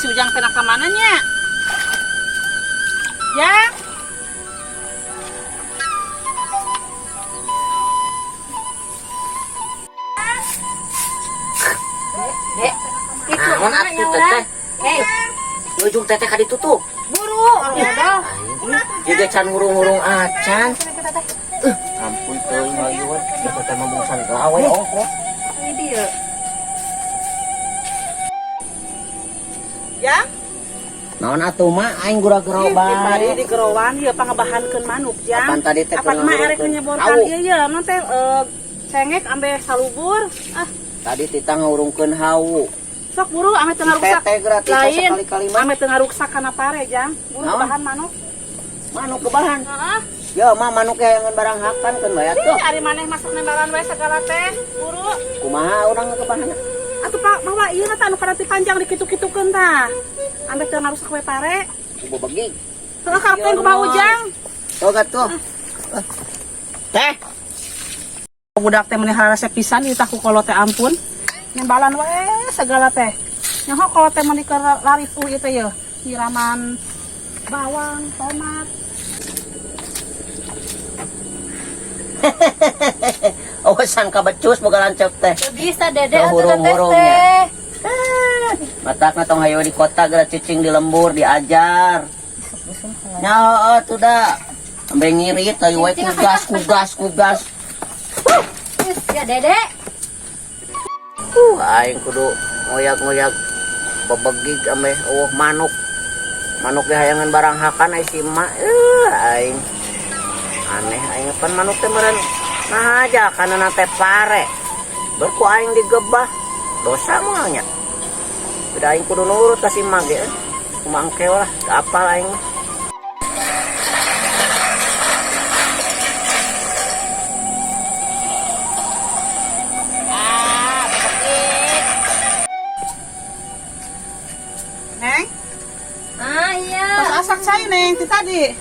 si Ujang kena ke mananya? Ya. Dek, itu atuh teteh. Ujung teteh ka ditutup. Buru, ada. Juga can ngurung-ngurung acan. Ampun teuing hayuan, da teteh mah bungsan gawe ongko. Ini dia. Ya? Naon atuh mah aing gura-geroban. Tadi di gerowan ieu pangabahankeun manuk, Jang. Apaan tadi teh Apa mah arek nyeborkan Tahu. ieu ya, non teh cengek ambe salubur. Ah, Tadi tita ngurungkeun hawu. sok buru ame teu ngarusak. Teteh gratis Lain, sekali-kali mah. ame teu ngarusak kana pare, Jang. Buru Naon? bahan manuk. Manuk kebahan. Heeh. Ya mah manuk yang barang hakan kan bayar tuh. Ari maneh masuk nembaran we segala teh, buru. Kumaha urang kebahan. Atuh Pak, bawa ieu tah anu kada panjang dikitu-kitukeun tah. Ambe teu ngarusak we pare. Kubu begi. Teu kartun ku bau Jang. Tuh tuh. Teh. Budak teh meunih resep pisan ieu tah ku kolot teh ampun. Nembalan we segala teh. Nyaho kalau teh meunih keur laripu ieu teh yeuh. Nyiraman bawang, tomat. Oh sangka becus boga lancep teh. Bisa dede Teu atuh hurung-hurung teh. ya. Matakna tong hayu di kota geura cicing di lembur diajar. Nyaho atuh da. Ambe ngirit ayo we kugas. Ya dede. Aing kudu ngoyak-ngoyak bebegig ame manuk. Manuk ge hayangan barang hakan ai si emak. Aing aneh aing pan manuk teh meureun nah aja kana teh pare. Berku aing digebah. Dosa moal nya. Beda aing kudu nurut ka si emak ge. Kumangke lah, teu apal aing mah. Neng, Ah iya. tos asak cai Neng ti tadi.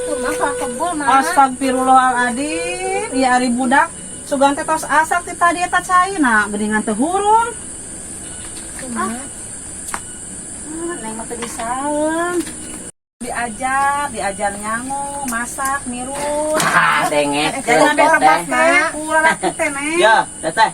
Tuh mah kebul mah. Astagfirullahaladzim. Iya ari budak sugan teh tos asak ti tadi eta cai na geuningan teh hurung. Neng mah teu disaeung. Diajar nyangu, masak, mirut. Dengek Jangan teh. tempat teh, ulah teh Neng. Ya, teteh.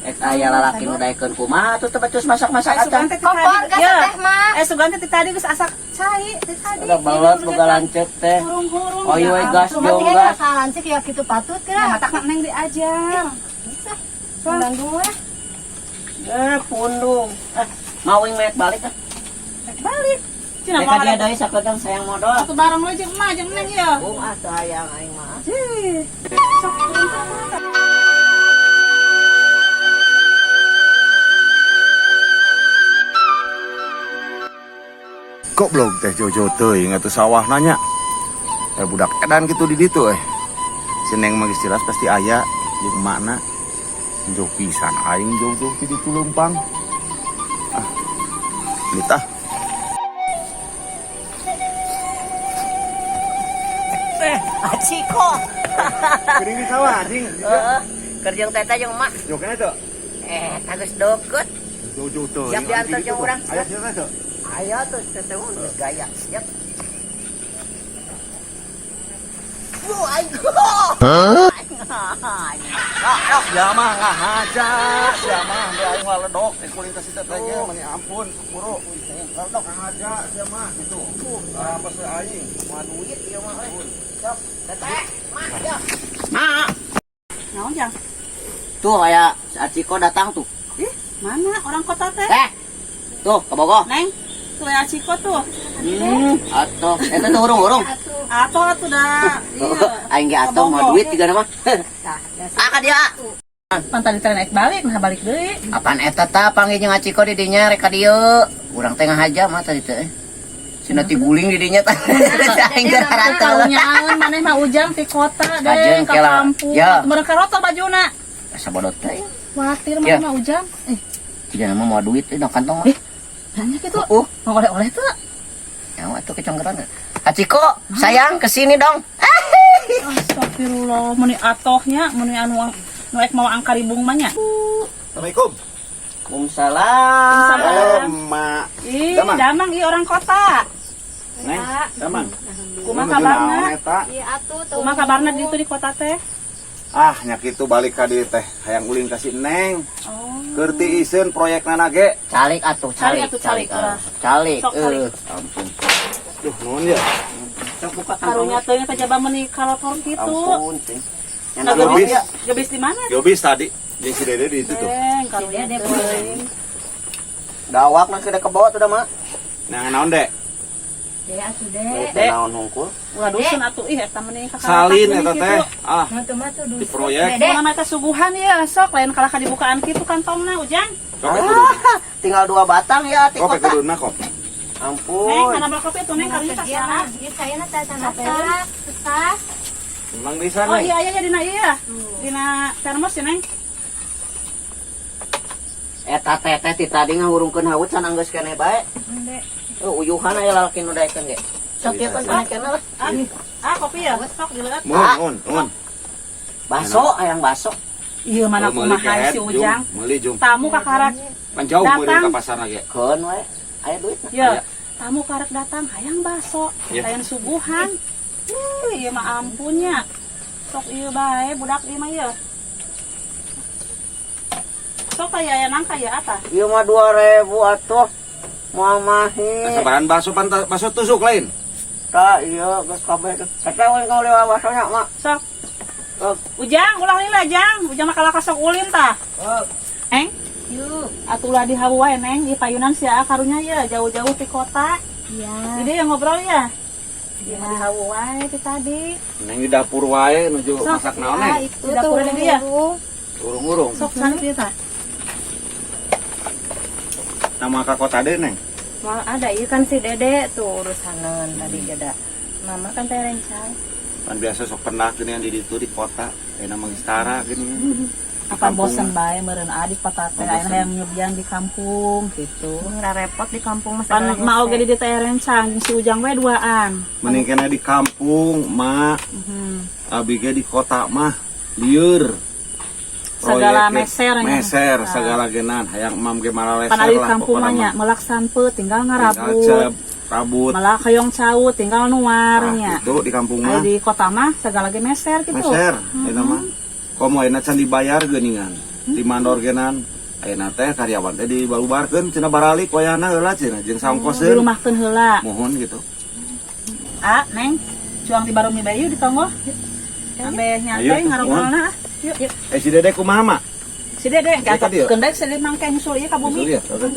Aya lalaki nu daekeun kumaha tuh teu becus masak-masak Sugan acan. teh ti Kompor tadi. ka teh mah. Sugan teh ti tadi geus asak cai ti tadi. Udah balot boga lancep teh. Hurung-hurung. Oh iya gas Cuma jong dia gas. kalancik ya kitu patut Ya, kira. matak Neng diajar. Bandung we. Pundung. Mauing meet balik ah. Balik. Cina Mereka mau dia ada deui sakedeung sayang modal. satu barang lo jeung emak jeung Neng ya. Atuh hayang aing mah. Sok turun. Kok belum teh Jojo teuing atuh sawah nanya. Budak edan gitu di ditu Si Neng mah geus jelas pasti aya jeung makna. Jauh pisan aing jauh-jauh di ditu leumpang. Nitah. Aciko. Kering di sawah anjing. Heeh. Keur jeung teteh jeung emak. Yo kana tuh. Geus deukeut. Jojo teuing. Siap diantar jeung urang. Aya siapa tuh? Ayo tuh teteh mah geus gaya. Siap. Aing. Ya mah ngahaja, sia mah be aing waledok kuring ka situ teh mani ampun buru. Waledok ngahaja sia mah gitu. Pas aing mah duit ieu mah Sok, teteh, mak, ya. Mak. Naon Jang? Tuh aya si Aciko datang tuh. Ih, mana orang kota teh? Tuh ke Bogor. Neng, tuh ya Ciko tuh. Atuh, eta tuh urung-urung. Atuh dah. Iya. Aing ge atuh mah duit tiga mah. Ka dia. Pantai teh naik balik, nah balik deui. Apaan eta tah panggil jeung Aciko di dinya rek ka dieu. Urang teh ngahaja mah tadi teh. Cenah ti guling di dinya tah. Aing teh rantau. Nyaeun maneh mah Ujang ti kota deh Kajeun ka kela. kampung. Ya. Mereka karoto bajuna. Sabodot teh. Khawatir Ya. mah Ujang. Tiga nama mau duit di kantong mah. Nanya gitu. Oh, Mau oleh-oleh tuh. ya atuh kecongkeran. Aciko, sayang kesini dong. Astagfirullah, meni atohnya, meni anu nuek mau angkaribung mah nya. Assalamualaikum. Waalaikumsalam. Halo, Mak. Ih, Damang. damang ieu orang kota. Neng, Damang. Kumaha Nuju kabarna? naon eta? Iya atuh tuh. Kumaha kabarna di di kota teh? Ah, nya kitu balik ka dieu teh. Hayang ulin ka si Neng. Oh. Keur tiiseun proyekna ge. Calik atuh, Calik calik. atuh, calik, urang. Calik. Sok calik. Ampun. Duh, nuhun ya. Sok buka Karunya teh nya jaba meuni kalotor kitu. Ampun, Cing. Nah, Gebis. gebis di mana? Gebis tadi. Jeung si Dede di itu tuh. Karunya Dede teh. Dawak na kada kebawa tuh dah, Mak. Nah, naon, Dek? Ya atuh Dek, dek. naon hungkul? Ulah dusun atuh ih eta meuni kakak. Salin eta teh. Ah, Matu di proyek. Dek. Mana mah suguhan ya, sok lain kalah dibukaan kitu kantongna Ujang. Kopek kudu. Tinggal 2 batang ya di Kopek kota. kuduna kok. Neng, Ampun. kana bal kopi tuh neng karunya tas Iya, sana. ieu sayana teh tanah tas. Memang di sana. Oh iya iya dina iya. Dina termos ya neng. Eta teteh ti tadi ngahurungkeun haut can anggeus keneh bae. Dek. Uyuhan aya lalaki nu daekeun ge. Sok ieu kan keneh lah. Kopi ya, sok dileut. Mun. Baso, hayang baso. Iya mana kumaha si Ujang. Meuli jum. Tamu kakarak Kan jauh meuli Datang. ka pasarna ge. Keun we. Aya duit. ya. Tamu karak datang hayang baso, Iya. hayang suguhan. Iya mah ampunnya. Sok ieu bae budak ieu mah ieu. Sok aya nang kaya apa? Ieu mah 2000 atuh. Moal mahi. Sabaran baso tusuk lain. Ta ieu geus kabeh teh. Eta we kau lewat basonya, Mak. Sok. Ujang, ulah lila Jang. Ujang mah kalah kasok ulin tah. Eng, Yuk. atulah di hawu wae neng di payunan sia karunya ya jauh-jauh ti kota. Iya. Jadi yang ngobrol ya. Di hawu wae ti tadi. Neng di dapur wae nuju Sok. masak naon neng. Itu Di dapur ada dia. Urung-urung. Sok sana dia tah. Nama ka kota deui neng. Mal ada ieu kan si Dede tuh urusaneun tadi jada. Mama kan teh rencang. Kan biasa sok pernah gini di ditu di kota. Enak mengistara gini. Apa bosen bae meureun adi kota teh aya yang nyubian di kampung gitu. Nggak repot di kampung mah Pan segalanya mau teh. gede di teh rencang si Ujang we duaan. Mending kena di kampung, Mak. Mhm. Abi ge di kota mah lieur. Segala Proyek ge meser nya. Meser segala genan. Hayang mam ge maraleser Pan adi lah kampung pokona mah nya mah. melak sampeut tinggal Tinggal ngarabut. cep, rabut. Malah kayong caut tinggal nuarnya. Itu di kampung Aya mah di kota mah segala ge meser gitu. meser. Eta mah. Komo enak can dibayar geuningan. Di mandor genan. Ayeuna teh karyawan teh dibalubarkeun cenah baralik wayahna heula cenah jeung Di saongkoseun. rumahkeun heula. Mohon gitu. Neng, cuang di barumi bayu di tonggo. Ambe nyantai Ayo, ngarobrolna. Yuk, yuk. Si Dede kumaha, Mak? Si Dede, Dede ka dieu? kendek si Dede mangke nyusul ieu ka bumi. Nyusul ieu, oke.